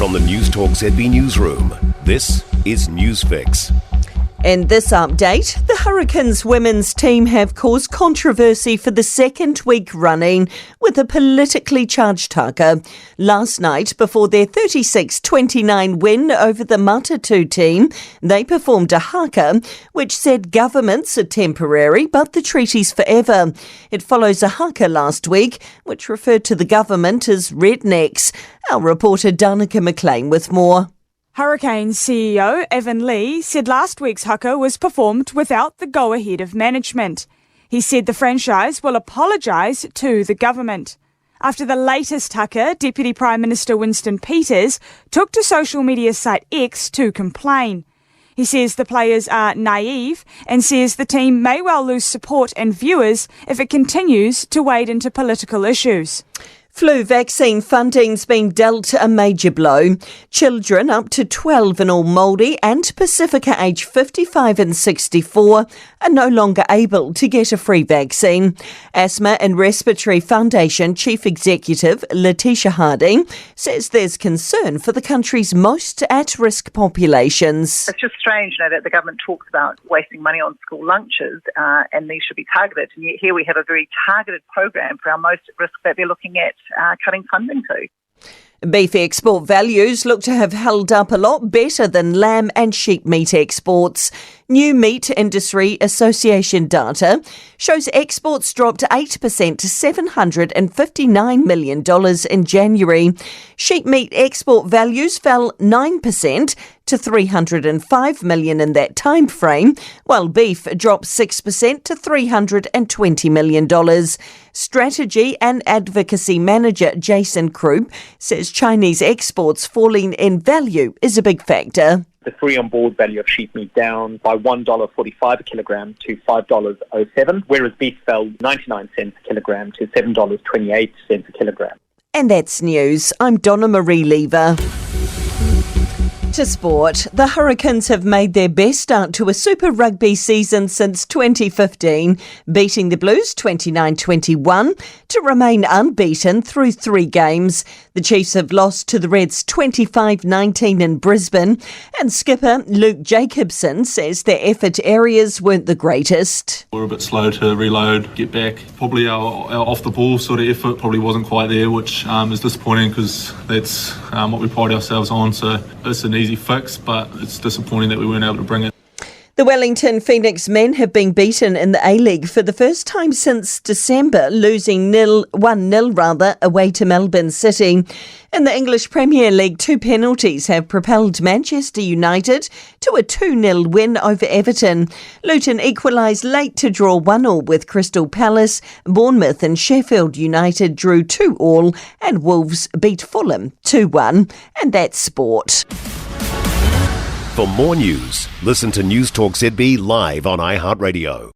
From the Newstalk ZB newsroom, this is Newsfix. In this update, the Hurricanes women's team have caused controversy for the second week running with a politically charged haka. Last night, before their 36-29 win over the Matatu team, they performed a haka which said governments are temporary but the treaty's forever. It follows a haka last week which referred to the government as rednecks. Our reporter Danica McLean with more. Hurricanes CEO Evan Lee said last week's haka was performed without the go-ahead of management. He said the franchise will apologise to the government. After the latest haka, Deputy Prime Minister Winston Peters took to social media site X to complain. He says the players are naive and says the team may well lose support and viewers if it continues to wade into political issues. Flu vaccine funding's been dealt a major blow. Children up to 12 in all Māori and Pacifica aged 55 and 64 are no longer able to get a free vaccine. Asthma and Respiratory Foundation Chief Executive Letitia Harding says there's concern for the country's most at-risk populations. It's just strange that the government talks about wasting money on school lunches and these should be targeted. And yet here we have a very targeted program for our most at risk that they're looking at cutting funding to. Beef export values look to have held up a lot better than lamb and sheep meat exports. New Meat Industry Association data shows exports dropped 8% to $759 million in January. Sheep meat export values fell 9% to $305 million in that time frame, while beef dropped 6% to $320 million. Strategy and Advocacy Manager Jason Krupp says Chinese exports falling in value is a big factor. The free on board value of sheep meat down by $1.45 a kilogram to $5.07, whereas beef fell 99 cents a kilogram to $7.28 a kilogram. And that's news. I'm Donna Marie Lever. To sport, the Hurricanes have made their best start to a Super Rugby season since 2015, beating the Blues 29-21 to remain unbeaten through 3 games. The Chiefs have lost to the Reds 25-19 in Brisbane, and skipper Luke Jacobson says their effort areas weren't the greatest. We're a bit slow to reload, get back. Probably our off-the-ball sort of effort probably wasn't quite there, which is disappointing because that's what we pride ourselves on. So it's an easy fix, but it's disappointing that we weren't able to bring it. The Wellington Phoenix men have been beaten in the A-League for the first time since December, losing 1-0 away to Melbourne City. In the English Premier League, 2 penalties have propelled Manchester United to a 2-0 win over Everton. Luton equalised late to draw 1-1 with Crystal Palace. Bournemouth and Sheffield United drew 2-2 and Wolves beat Fulham 2-1. And that's sport. For more news, listen to Newstalk ZB live on iHeartRadio.